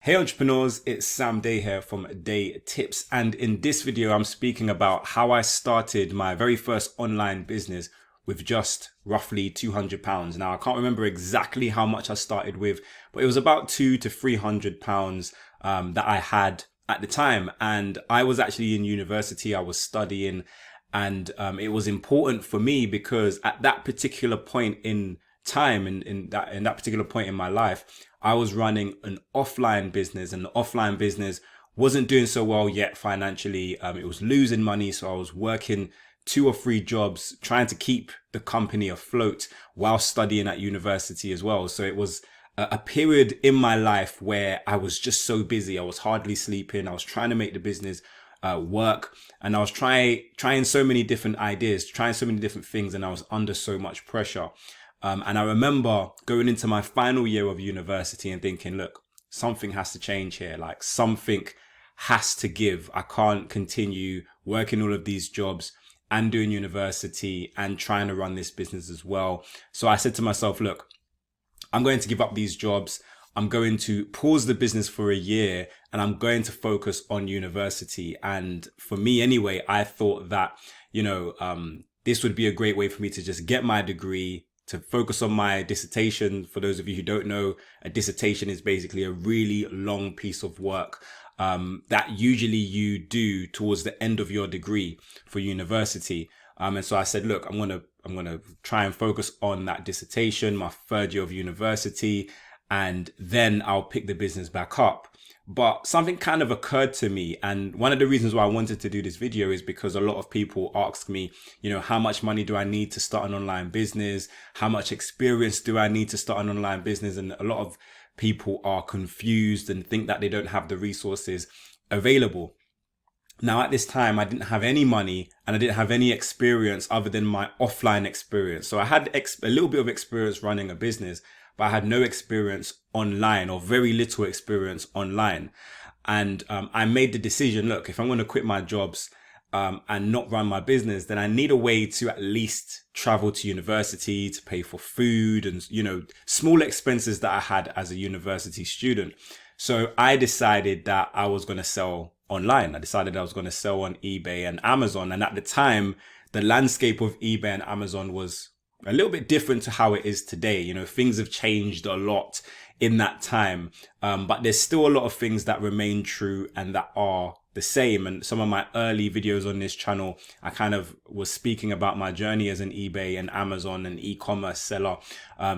Hey entrepreneurs, it's Sam Day here from DeyTips, and in this video I'm speaking about how I started my very first online business with just roughly £200. Now I can't remember exactly how much I started with, but it was about £200 to £300 that I had at the time, and I was actually in university. I was studying, and it was important for me because at that particular point in time, in that particular point in my life, I was running an offline business, and the offline business wasn't doing so well yet financially. It was losing money, so I was working 2 or 3 jobs trying to keep the company afloat while studying at university as well. So it was a period in my life where I was just so busy. I was hardly sleeping. I was trying to make the business work, and I was trying so many different ideas, trying so many different things, and I was under so much pressure. And I remember going into my final year of university and thinking, look, something has to change here. Like, something has to give. I can't continue working all of these jobs and doing university and trying to run this business as well. So I said to myself, look, I'm going to give up these jobs. I'm going to pause the business for a year, and I'm going to focus on university. And for me anyway, I thought that, this would be a great way for me to just get my degree, to focus on my dissertation. For those of you who don't know, a dissertation is basically a really long piece of work that usually you do towards the end of your degree for university. And so I said, look, I'm gonna try and focus on that dissertation, my 3rd year of university, and then I'll pick the business back up. But something kind of occurred to me, and one of the reasons why I wanted to do this video is because a lot of people ask me, how much money do I need to start an online business? How much experience do I need to start an online business? And a lot of people are confused and think that they don't have the resources available. Now, at this time, I didn't have any money and I didn't have any experience other than my offline experience. So I had a little bit of experience running a business, but I had no experience online, or very little experience online. And I made the decision, look, if I'm going to quit my jobs and not run my business, then I need a way to at least travel to university, to pay for food and, small expenses that I had as a university student. So I decided that I was going to sell online. I decided I was going to sell on eBay and Amazon. And at the time, the landscape of eBay and Amazon was a little bit different to how it is today. Things have changed a lot in that time, but there's still a lot of things that remain true and that are the same. And some of my early videos on this channel, I kind of was speaking about my journey as an eBay and Amazon and e-commerce seller.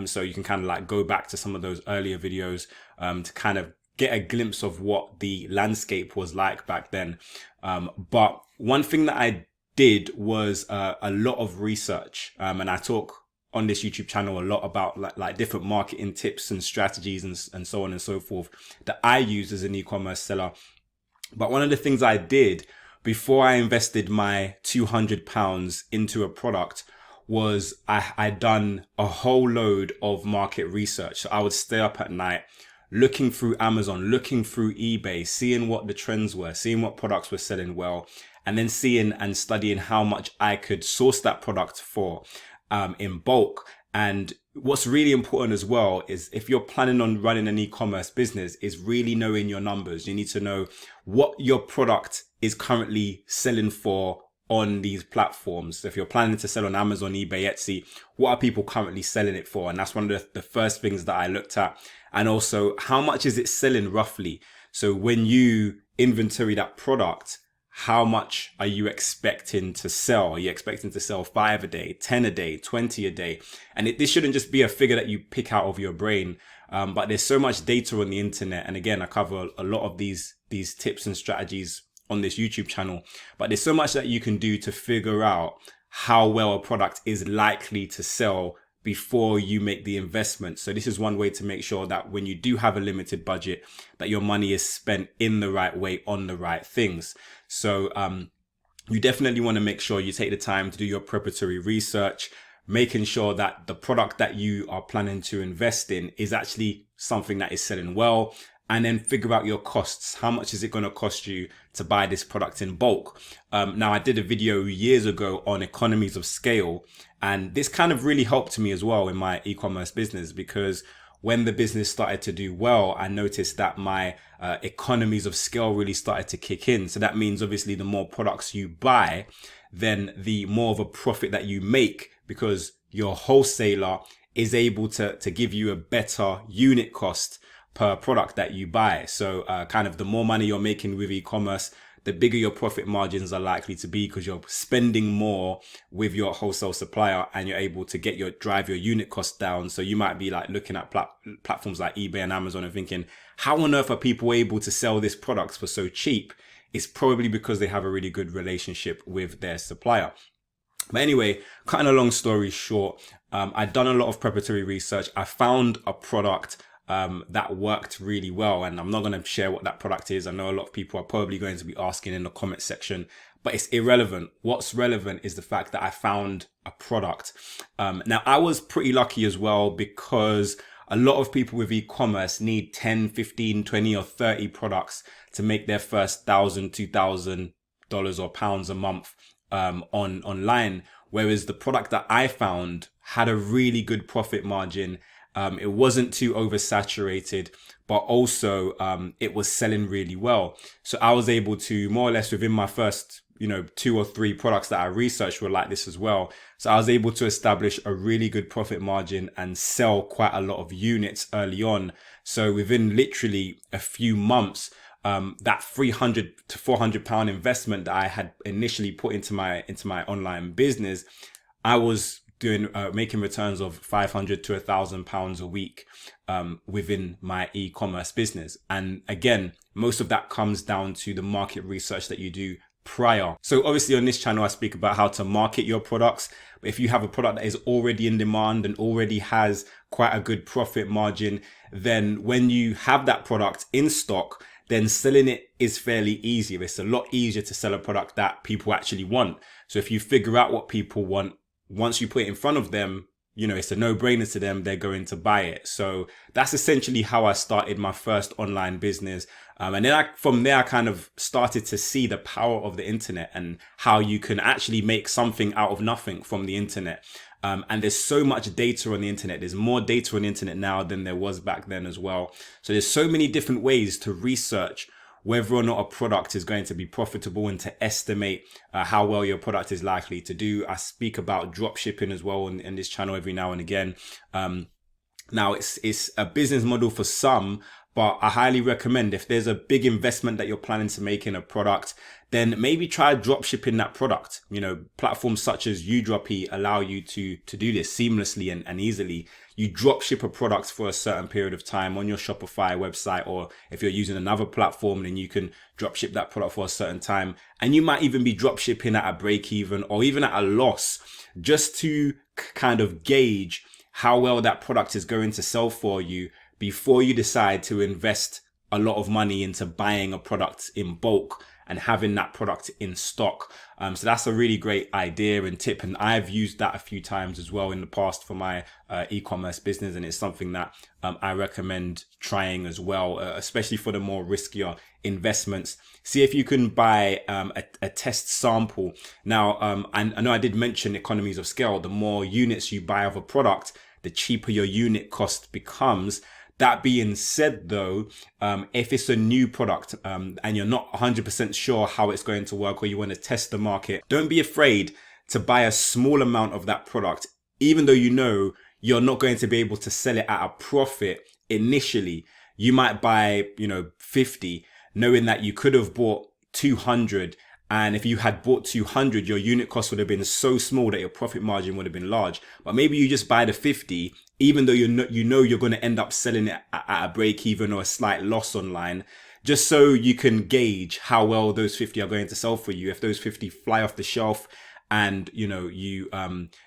So you can kind of like go back to some of those earlier videos to kind of get a glimpse of what the landscape was like back then. But one thing that I did was a lot of research, and I talk on this YouTube channel a lot about like different marketing tips and strategies and so on and so forth that I use as an e-commerce seller. But one of the things I did before I invested my £200 into a product was I'd done a whole load of market research. So I would stay up at night looking through Amazon, looking through eBay, seeing what the trends were, seeing what products were selling well, and then seeing and studying how much I could source that product for in bulk. And what's really important as well is, if you're planning on running an e-commerce business, is really knowing your numbers. You need to know what your product is currently selling for on these platforms. So if you're planning to sell on Amazon, eBay, Etsy, what are people currently selling it for? And that's one of the first things that I looked at. And also, how much is it selling roughly? So when you inventory that product, how much are you expecting to sell? Are you expecting to sell 5 a day, 10 a day, 20 a day? And this shouldn't just be a figure that you pick out of your brain. But there's so much data on the internet. And again, I cover a lot of these tips and strategies on this YouTube channel. But there's so much that you can do to figure out how well a product is likely to sell before you make the investment. So this is one way to make sure that when you do have a limited budget, that your money is spent in the right way on the right things. So you definitely want to make sure you take the time to do your preparatory research, making sure that the product that you are planning to invest in is actually something that is selling well, and then figure out your costs. How much is it going to cost you to buy this product in bulk? Now, I did a video years ago on economies of scale, and this kind of really helped me as well in my e-commerce business, because when the business started to do well, I noticed that my economies of scale really started to kick in. So that means obviously the more products you buy, then the more of a profit that you make, because your wholesaler is able to give you a better unit cost per product that you buy. So kind of the more money you're making with e-commerce, the bigger your profit margins are likely to be, because you're spending more with your wholesale supplier and you're able to drive your unit cost down. So you might be like looking at platforms like eBay and Amazon and thinking, how on earth are people able to sell this product for so cheap? It's probably because they have a really good relationship with their supplier. But anyway, cutting a long story short, I'd done a lot of preparatory research. I found a product that worked really well, and I'm not going to share what that product is. I know a lot of people are probably going to be asking in the comment section, but it's irrelevant. What's relevant is the fact that I found a product. Now, I was pretty lucky as well, because a lot of people with e-commerce need 10, 15, 20 or 30 products to make their first $1,000, $2,000 or pounds a month online. Whereas the product that I found had a really good profit margin. It wasn't too oversaturated, but also it was selling really well. So I was able to, more or less within my first 2 or 3 products that I researched were like this as well. So I was able to establish a really good profit margin and sell quite a lot of units early on. So within literally a few months, that 300 to 400 pound investment that I had initially put into my online business, I was making returns of 500 to 1,000 pounds a week within my e-commerce business. And again, most of that comes down to the market research that you do prior. So obviously on this channel, I speak about how to market your products. But if you have a product that is already in demand and already has quite a good profit margin, then when you have that product in stock, then selling it is fairly easy. It's a lot easier to sell a product that people actually want. So if you figure out what people want, once you put it in front of them, it's a no-brainer to them. They're going to buy it. So that's essentially how I started my first online business. And then from there, I kind of started to see the power of the internet and how you can actually make something out of nothing from the internet. And there's so much data on the internet. There's more data on the internet now than there was back then as well. So there's so many different ways to research whether or not a product is going to be profitable and to estimate how well your product is likely to do. I speak about drop shipping as well in this channel every now and again. Now it's a business model for some, but I highly recommend, if there's a big investment that you're planning to make in a product, then maybe try drop shipping that product. Platforms such as Udroppy allow you to do this seamlessly and easily. You drop ship a product for a certain period of time on your Shopify website, or if you're using another platform, then you can drop ship that product for a certain time. And you might even be drop shipping at a break even or even at a loss, just to kind of gauge how well that product is going to sell for you before you decide to invest a lot of money into buying a product in bulk and having that product in stock. So that's a really great idea and tip. And I've used that a few times as well in the past for my e-commerce business. And it's something that I recommend trying as well, especially for the more riskier investments. See if you can buy a test sample. Now, I know I did mention economies of scale. The more units you buy of a product, the cheaper your unit cost becomes. That being said, though, if it's a new product and you're not 100% sure how it's going to work, or you want to test the market, don't be afraid to buy a small amount of that product, even though you're not going to be able to sell it at a profit initially. You might buy 50, knowing that you could have bought 200. And if you had bought 200, your unit cost would have been so small that your profit margin would have been large. But maybe you just buy the 50, even though you're going to end up selling it at a break even or a slight loss online, just so you can gauge how well those 50 are going to sell for you. If those 50 fly off the shelf and you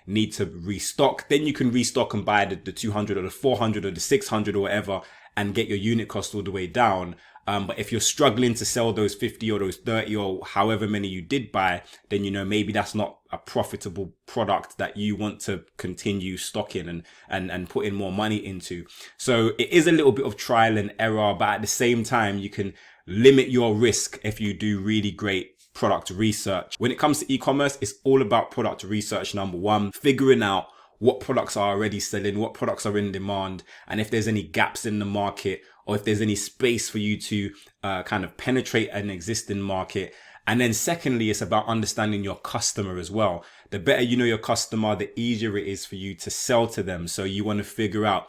need to restock, then you can restock and buy the 200 or the 400 or the 600 or whatever and get your unit cost all the way down. But if you're struggling to sell those 50 or those 30 or however many you did buy, then, maybe that's not a profitable product that you want to continue stocking and putting more money into. So it is a little bit of trial and error, but at the same time, you can limit your risk if you do really great product research. When it comes to e-commerce, it's all about product research. Number one, figuring out what products are already selling, what products are in demand, and if there's any gaps in the market, or if there's any space for you to kind of penetrate an existing market. And then secondly, it's about understanding your customer as well. The better you know your customer, the easier it is for you to sell to them. So you want to figure out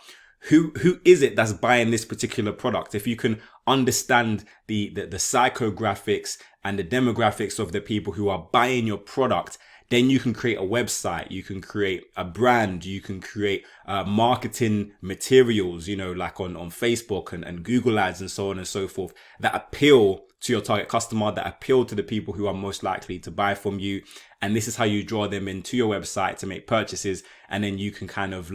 who is it that's buying this particular product. If you can understand the psychographics and the demographics of the people who are buying your product, then you can create a website, you can create a brand, you can create marketing materials, like on Facebook and Google ads and so on and so forth, that appeal to your target customer, that appeal to the people who are most likely to buy from you. And this is how you draw them into your website to make purchases. And then you can kind of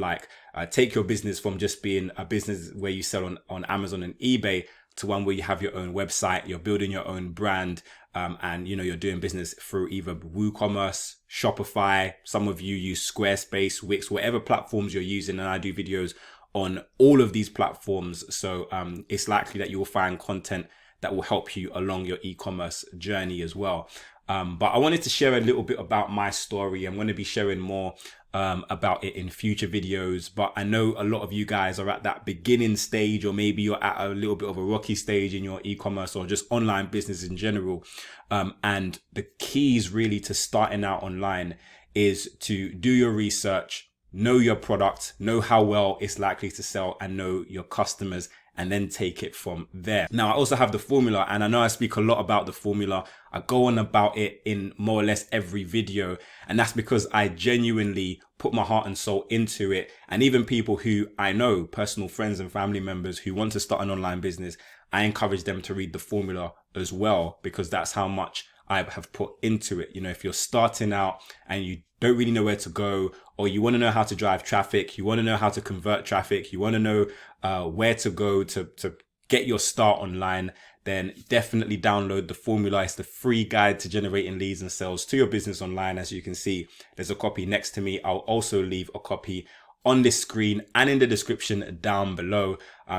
take your business from just being a business where you sell on Amazon and eBay to one where you have your own website, you're building your own brand, and you're doing business through either WooCommerce, Shopify. Some of you use Squarespace, Wix, whatever platforms you're using, and I do videos on all of these platforms. So it's likely that you will find content that will help you along your e-commerce journey as well. But I wanted to share a little bit about my story. I'm going to be sharing more about it in future videos, but I know a lot of you guys are at that beginning stage, or maybe you're at a little bit of a rocky stage in your e-commerce or just online business in general. And the keys really to starting out online is to do your research, know your product, know how well it's likely to sell, and know your customers, and then take it from there. Now, I also have the formula, and I know I speak a lot about the formula. I go on about it in more or less every video, and that's because I genuinely put my heart and soul into it. And even people who I know, personal friends and family members who want to start an online business, I encourage them to read the formula as well, because that's how much I have put into it. If you're starting out and you don't really know where to go, or you want to know how to drive traffic, you want to know how to convert traffic, you want to know where to go to get your start online, then definitely download the formula. It's the free guide to generating leads and sales to your business online. As you can see, there's a copy next to me. I'll also leave a copy on this screen and in the description down below.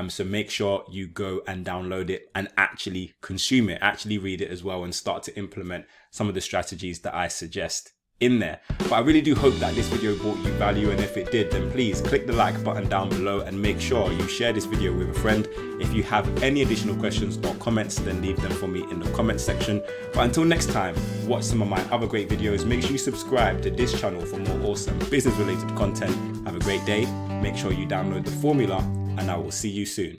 So make sure you go and download it and actually consume it, actually read it as well, and start to implement some of the strategies that I suggest in there. But I really do hope that this video brought you value, and if it did, then please click the like button down below and make sure you share this video with a friend. If you have any additional questions or comments, then leave them for me in the comment section. But until next time, watch some of my other great videos. Make sure you subscribe to this channel for more awesome business related content. Have a great day. Make sure you download the formula, and I will see you soon.